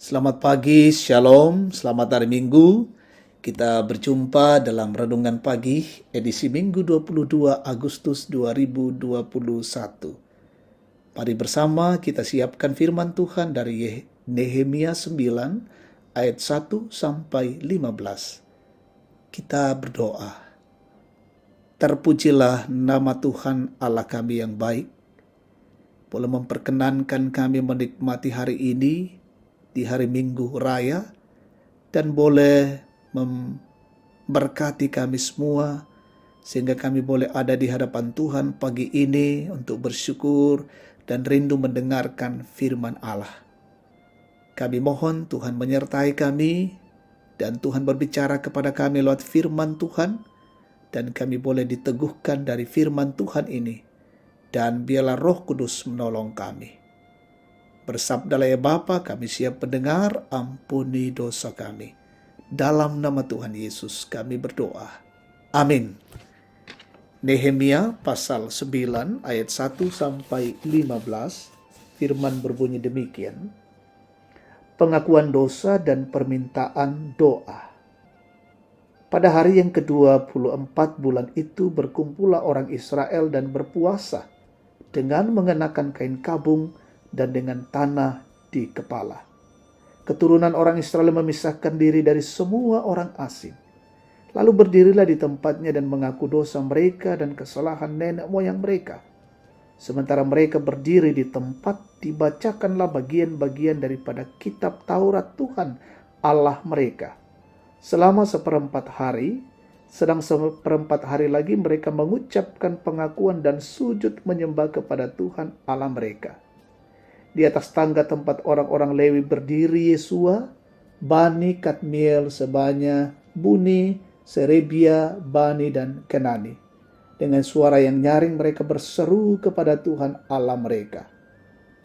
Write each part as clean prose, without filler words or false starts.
Selamat pagi, shalom, selamat hari Minggu. Kita berjumpa dalam Renungan Pagi, edisi Minggu 22 Agustus 2021. Mari bersama kita siapkan firman Tuhan dari Nehemia 9 ayat 1 sampai 15. Kita berdoa. Terpujilah nama Tuhan Allah kami yang baik, boleh memperkenankan kami menikmati hari ini di hari Minggu Raya, dan boleh memberkati kami semua sehingga kami boleh ada di hadapan Tuhan pagi ini untuk bersyukur dan rindu mendengarkan firman Allah. Kami mohon Tuhan menyertai kami dan Tuhan berbicara kepada kami lewat firman Tuhan, dan kami boleh diteguhkan dari firman Tuhan ini, dan biarlah Roh Kudus menolong kami. Bersabdalah ya Bapa, kami siap mendengar, ampuni dosa kami. Dalam nama Tuhan Yesus kami berdoa. Amin. Nehemia pasal 9 ayat 1 sampai 15, firman berbunyi demikian. Pengakuan dosa dan permintaan doa. Pada hari yang ke-24 bulan itu berkumpullah orang Israel dan berpuasa dengan mengenakan kain kabung dan dengan tanah di kepala. Keturunan orang Israel memisahkan diri dari semua orang asing. Lalu berdirilah di tempatnya dan mengaku dosa mereka dan kesalahan nenek moyang mereka. Sementara mereka berdiri di tempat, dibacakanlah bagian-bagian daripada kitab Taurat Tuhan Allah mereka. Selama seperempat hari, sedang seperempat hari lagi mereka mengucapkan pengakuan dan sujud menyembah kepada Tuhan Allah mereka. Di atas tangga tempat orang-orang Lewi berdiri Yesua, Bani, Kadmiel, Sebanya, Buni, Serebia, Bani, dan Kenani. Dengan suara yang nyaring mereka berseru kepada Tuhan Allah mereka.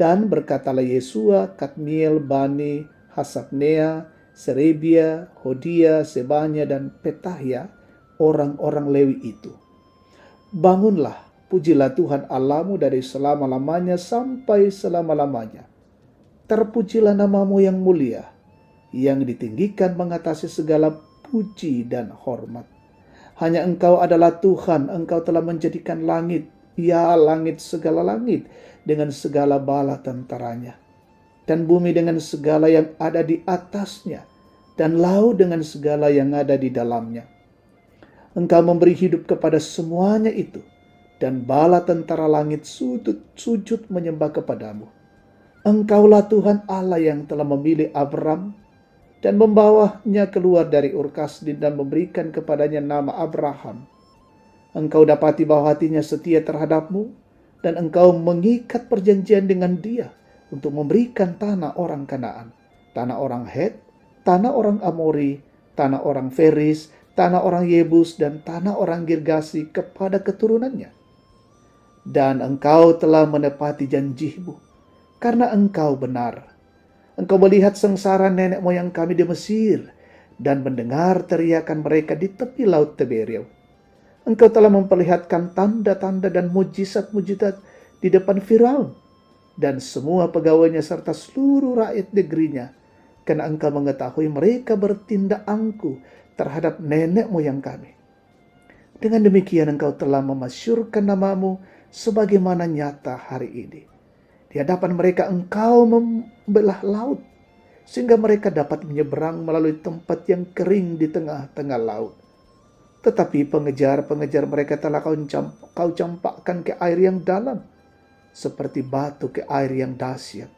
Dan berkatalah Yesua, Kadmiel, Bani, Hasabnea, Serebia, Hodia, Sebanya, dan Petahia, orang-orang Lewi itu. Bangunlah, pujilah Tuhan Allahmu dari selama-lamanya sampai selama-lamanya. Terpujilah namamu yang mulia, yang ditinggikan mengatasi segala puji dan hormat. Hanya Engkau adalah Tuhan, Engkau telah menjadikan langit, ya langit segala langit, dengan segala bala tentaranya, dan bumi dengan segala yang ada di atasnya, dan laut dengan segala yang ada di dalamnya. Engkau memberi hidup kepada semuanya itu, dan bala tentara langit sujud menyembah kepadamu. Engkaulah Tuhan Allah yang telah memilih Abram dan membawanya keluar dari Ur Kasdim dan memberikan kepadanya nama Abraham. Engkau dapati bahwa hatinya setia terhadapmu, dan engkau mengikat perjanjian dengan dia untuk memberikan tanah orang Kanaan, tanah orang Het, tanah orang Amori, tanah orang Feris, tanah orang Yebus, dan tanah orang Girgasi kepada keturunannya. Dan engkau telah menepati janjimu, karena engkau benar. Engkau melihat sengsara nenek moyang kami di Mesir, dan mendengar teriakan mereka di tepi laut Tiberias. Engkau telah memperlihatkan tanda-tanda dan mujizat-mujizat di depan Firaun dan semua pegawainya serta seluruh rakyat negerinya, karena engkau mengetahui mereka bertindak angkuh terhadap nenek moyang kami. Dengan demikian engkau telah memasyurkan namamu sebagaimana nyata hari ini. Di hadapan mereka engkau membelah laut, sehingga mereka dapat menyeberang melalui tempat yang kering di tengah-tengah laut. Tetapi pengejar-pengejar mereka telah kau campakkan ke air yang dalam, seperti batu ke air yang dahsyat.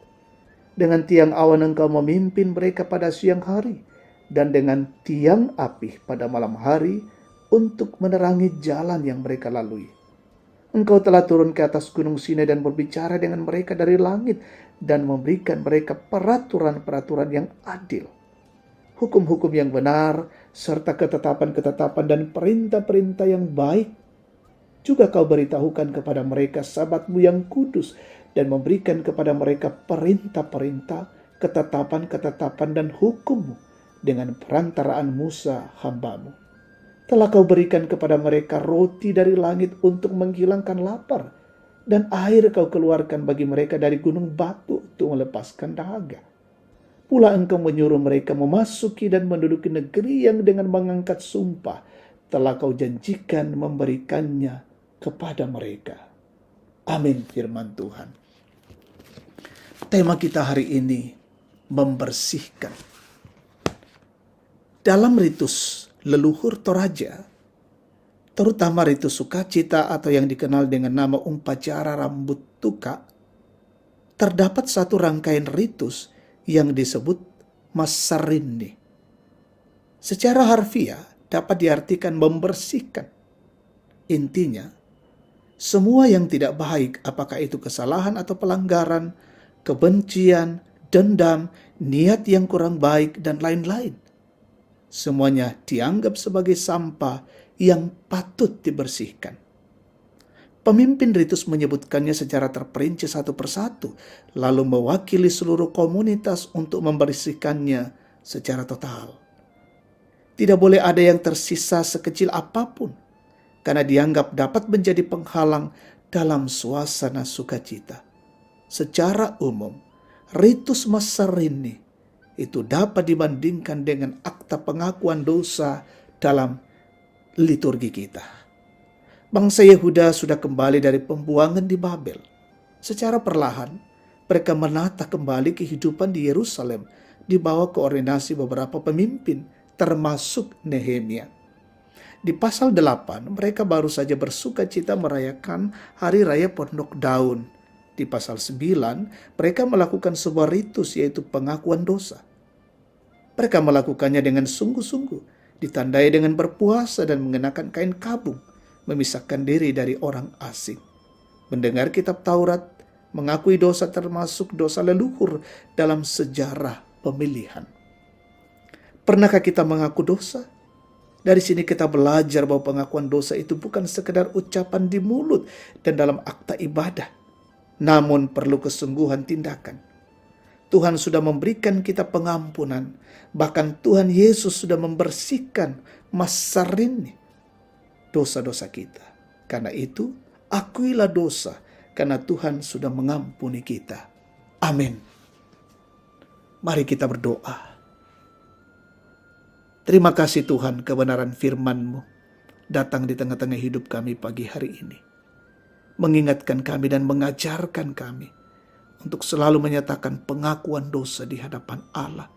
Dengan tiang awan engkau memimpin mereka pada siang hari, dan dengan tiang api pada malam hari untuk menerangi jalan yang mereka lalui. Engkau telah turun ke atas gunung Sinai dan berbicara dengan mereka dari langit, dan memberikan mereka peraturan-peraturan yang adil, hukum-hukum yang benar, serta ketetapan-ketetapan dan perintah-perintah yang baik. Juga kau beritahukan kepada mereka sabatmu yang kudus, dan memberikan kepada mereka perintah-perintah, ketetapan-ketetapan dan hukummu dengan perantaraan Musa hambamu. Telah kau berikan kepada mereka roti dari langit untuk menghilangkan lapar, dan air kau keluarkan bagi mereka dari gunung batu untuk melepaskan dahaga. Pula Engkau menyuruh mereka memasuki dan menduduki negeri yang dengan mengangkat sumpah telah Kau janjikan memberikannya kepada mereka. Amin, firman Tuhan. Tema kita hari ini, membersihkan. Dalam ritus leluhur Toraja, terutama ritus sukacita atau yang dikenal dengan nama upacara rambut tuka, terdapat satu rangkaian ritus yang disebut masarini. Secara harfiah dapat diartikan membersihkan. Intinya, semua yang tidak baik, apakah itu kesalahan atau pelanggaran, kebencian, dendam, niat yang kurang baik, dan lain-lain, semuanya dianggap sebagai sampah yang patut dibersihkan. Pemimpin ritus menyebutkannya secara terperinci satu persatu, lalu mewakili seluruh komunitas untuk membersihkannya secara total. Tidak boleh ada yang tersisa sekecil apapun, karena dianggap dapat menjadi penghalang dalam suasana sukacita. Secara umum, ritus masarini itu dapat dibandingkan dengan akta pengakuan dosa dalam liturgi kita. Bangsa Yehuda sudah kembali dari pembuangan di Babel. Secara perlahan, mereka menata kembali kehidupan di Yerusalem di bawah koordinasi beberapa pemimpin, termasuk Nehemia. Di pasal 8, mereka baru saja bersuka cita merayakan Hari Raya Pondok Daun. Di pasal 9, mereka melakukan sebuah ritus yaitu pengakuan dosa. Mereka melakukannya dengan sungguh-sungguh, ditandai dengan berpuasa dan mengenakan kain kabung, memisahkan diri dari orang asing. Mendengar kitab Taurat, mengakui dosa termasuk dosa leluhur dalam sejarah pemilihan. Pernahkah kita mengaku dosa? Dari sini kita belajar bahwa pengakuan dosa itu bukan sekedar ucapan di mulut dan dalam akta ibadah, namun perlu kesungguhan tindakan. Tuhan sudah memberikan kita pengampunan, bahkan Tuhan Yesus sudah membersihkan masarini dosa-dosa kita. Karena itu, akuilah dosa, karena Tuhan sudah mengampuni kita. Amin. Mari kita berdoa. Terima kasih Tuhan, kebenaran firman-Mu datang di tengah-tengah hidup kami pagi hari ini, mengingatkan kami dan mengajarkan kami untuk selalu menyatakan pengakuan dosa di hadapan Allah,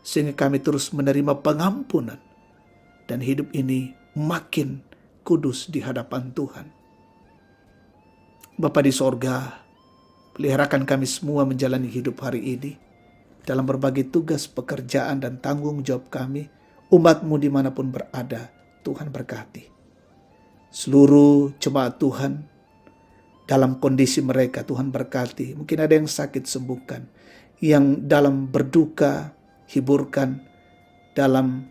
sehingga kami terus menerima pengampunan dan hidup ini makin kudus di hadapan Tuhan. Bapa di sorga, peliharakan kami semua menjalani hidup hari ini dalam berbagai tugas pekerjaan dan tanggung jawab kami, umat-Mu dimanapun berada. Tuhan berkati seluruh jemaat Tuhan dalam kondisi mereka. Tuhan berkati, mungkin ada yang sakit, sembuhkan, yang dalam berduka hiburkan, dalam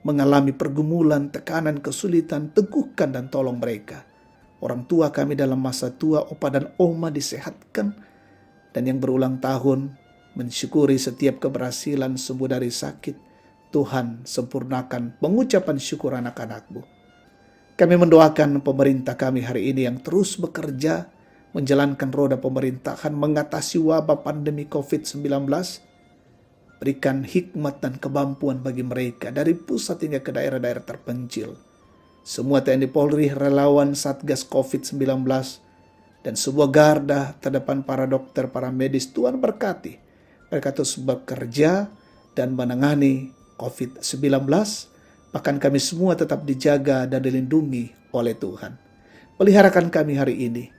mengalami pergumulan, tekanan, kesulitan, teguhkan dan tolong mereka. Orang tua kami dalam masa tua, opa dan oma disehatkan, dan yang berulang tahun mensyukuri setiap keberhasilan sembuh dari sakit. Tuhan sempurnakan pengucapan syukur anak-anak-Mu. Kami mendoakan pemerintah kami hari ini yang terus bekerja, menjalankan roda pemerintahan, mengatasi wabah pandemi COVID-19, berikan hikmat dan kemampuan bagi mereka dari pusat hingga ke daerah-daerah terpencil. Semua TNI Polri, relawan Satgas COVID-19, dan sebuah garda terdepan para dokter, para medis, Tuhan berkati. Mereka terus bekerja dan menangani COVID-19, bahkan kami semua tetap dijaga dan dilindungi oleh Tuhan. Peliharakan kami hari ini,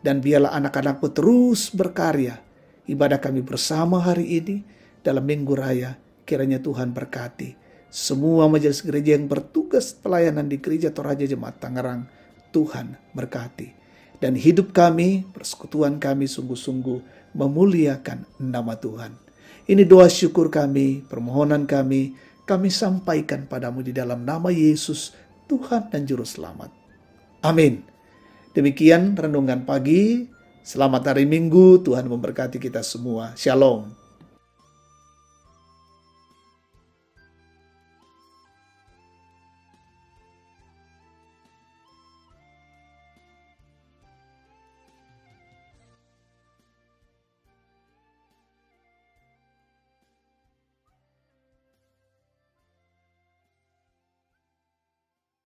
dan biarlah anak-anak-Mu terus berkarya. Ibadah kami bersama hari ini, dalam Minggu Raya, kiranya Tuhan berkati semua majelis gereja yang bertugas pelayanan di Gereja Toraja Jemaat Tangerang. Tuhan berkati. Dan hidup kami, persekutuan kami sungguh-sungguh memuliakan nama Tuhan. Ini doa syukur kami, permohonan kami sampaikan padamu di dalam nama Yesus, Tuhan dan Juru Selamat. Amin. Demikian renungan pagi. Selamat hari Minggu, Tuhan memberkati kita semua. Shalom.